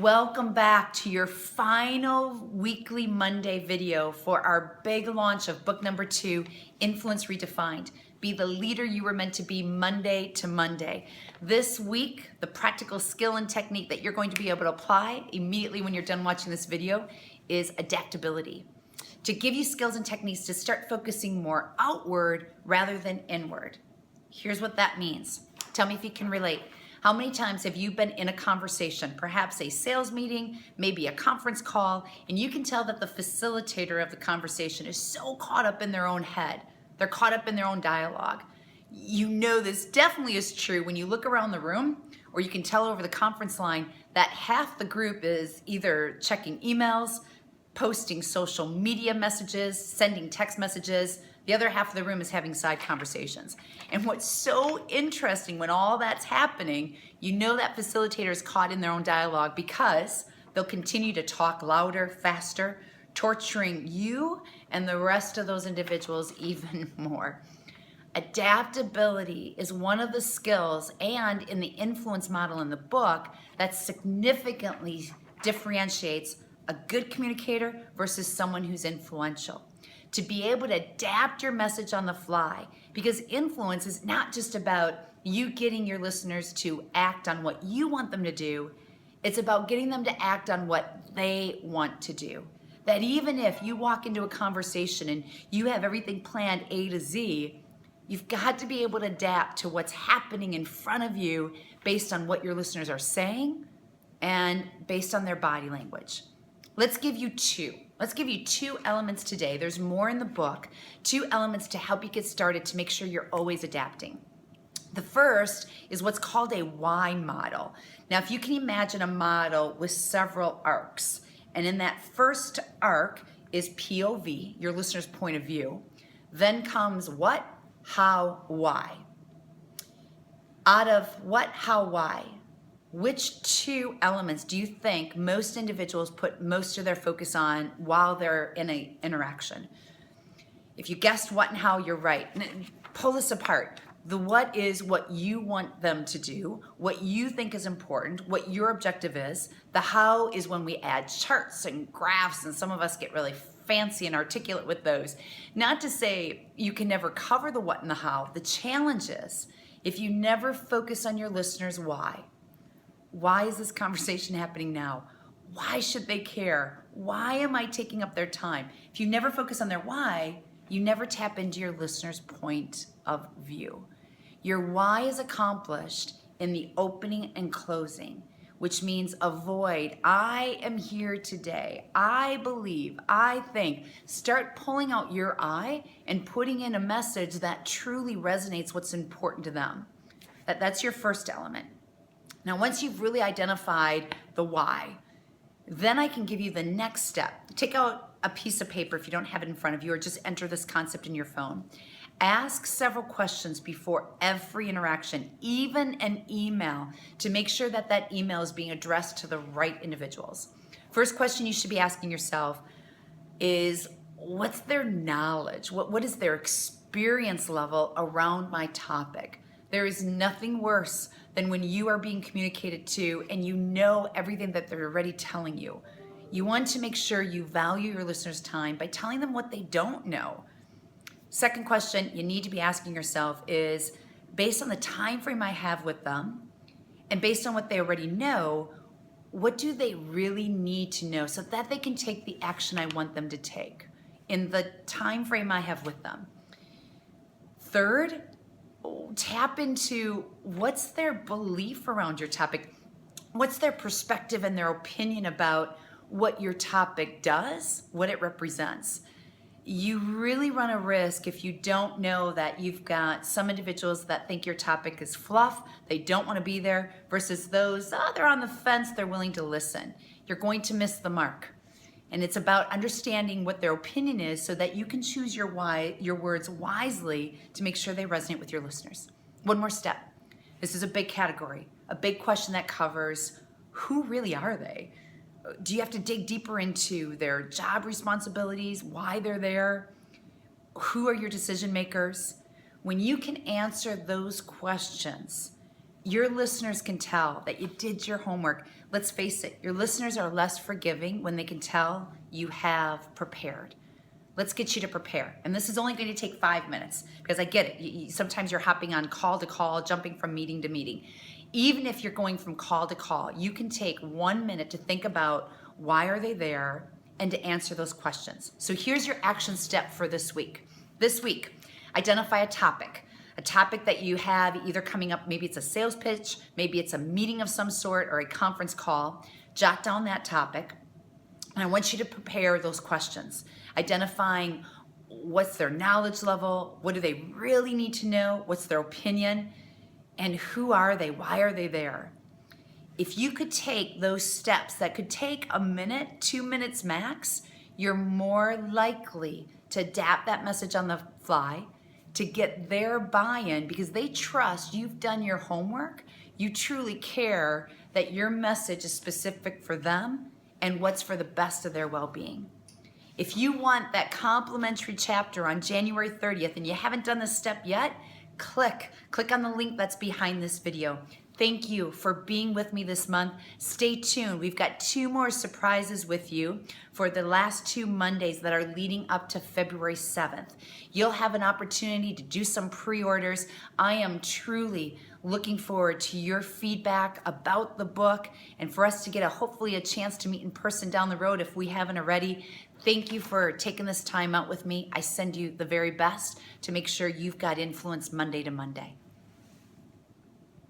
Welcome back to your final weekly Monday video for our big launch of book number 2, Influence Redefined. Be the leader you were meant to be Monday to Monday. This week, the practical skill and technique that you're going to be able to apply immediately when you're done watching this video is adaptability. To give you skills and techniques to start focusing more outward rather than inward. Here's what that means. Tell me if you can relate. How many times have you been in a conversation, perhaps a sales meeting, maybe a conference call, and you can tell that the facilitator of the conversation is so caught up in their own head. They're caught up in their own dialogue. You know this definitely is true when you look around the room, or you can tell over the conference line that half the group is either checking emails, posting social media messages, sending text messages. The other half of the room is having side conversations. And what's so interesting when all that's happening, you know that facilitator is caught in their own dialogue because they'll continue to talk louder, faster, torturing you and the rest of those individuals even more. Adaptability is one of the skills, and in the influence model in the book, that significantly differentiates a good communicator versus someone who's influential. To be able to adapt your message on the fly, because influence is not just about you getting your listeners to act on what you want them to do. It's about getting them to act on what they want to do. That even if you walk into a conversation and you have everything planned A to Z, you've got to be able to adapt to what's happening in front of you based on what your listeners are saying and based on their body language. Let's give you two elements today. There's more in the book. 2 elements to help you get started to make sure you're always adapting. The first is what's called a why model. Now, if you can imagine a model with several arcs, and in that first arc is POV, your listener's point of view. Then comes what, how, why. Out of what, how, why, which 2 elements do you think most individuals put most of their focus on while they're in an interaction? If you guessed what and how, you're right. Pull this apart. The what is what you want them to do, what you think is important, what your objective is. The how is when we add charts and graphs, and some of us get really fancy and articulate with those. Not to say you can never cover the what and the how. The challenge is if you never focus on your listeners' why. Why is this conversation happening now? Why should they care? Why am I taking up their time? If you never focus on their why, you never tap into your listener's point of view. Your why is accomplished in the opening and closing, which means avoid, I am here today, I believe, I think. Start pulling out your I and putting in a message that truly resonates what's important to them. That's your first element. Now, once you've really identified the why, then I can give you the next step. Take out a piece of paper if you don't have it in front of you, or just enter this concept in your phone. Ask several questions before every interaction, even an email, to make sure that that email is being addressed to the right individuals. First question you should be asking yourself is, what's their knowledge? What is their experience level around my topic? There is nothing worse than when you are being communicated to and you know everything that they're already telling you. You want to make sure you value your listeners' time by telling them what they don't know. Second question you need to be asking yourself is, based on the time frame I have with them and based on what they already know, what do they really need to know so that they can take the action I want them to take in the time frame I have with them? Third, tap into what's their belief around your topic. What's their perspective and their opinion about what your topic does, what it represents. You really run a risk if you don't know that you've got some individuals that think your topic is fluff, they don't want to be there, versus those, they're on the fence, they're willing to listen. You're going to miss the mark. And it's about understanding what their opinion is so that you can choose your words wisely to make sure they resonate with your listeners. One more step. This is a big category, a big question that covers who really are they? Do you have to dig deeper into their job responsibilities, why they're there? Who are your decision makers? When you can answer those questions, your listeners can tell that you did your homework. Let's face it, your listeners are less forgiving when they can tell you have prepared. Let's get you to prepare. And this is only going to take 5 minutes because I get it. Sometimes you're hopping on call to call, jumping from meeting to meeting. Even if you're going from call to call, you can take 1 minute to think about why are they there and to answer those questions. So here's your action step for this week. This week, identify a topic that you have either coming up, maybe it's a sales pitch, maybe it's a meeting of some sort or a conference call. Jot down that topic. And I want you to prepare those questions, identifying what's their knowledge level, what do they really need to know, what's their opinion, and who are they, why are they there? If you could take those steps that could take a minute, 2 minutes max, you're more likely to adapt that message on the fly, to get their buy-in because they trust you've done your homework, you truly care that your message is specific for them and what's for the best of their well-being. If you want that complimentary chapter on January 30th and you haven't done this step yet, click on the link that's behind this video. Thank you for being with me this month. Stay tuned. We've got 2 more surprises with you for the last 2 Mondays that are leading up to February 7th. You'll have an opportunity to do some pre-orders. I am truly looking forward to your feedback about the book and for us to get hopefully a chance to meet in person down the road if we haven't already. Thank you for taking this time out with me. I send you the very best to make sure you've got influence Monday to Monday.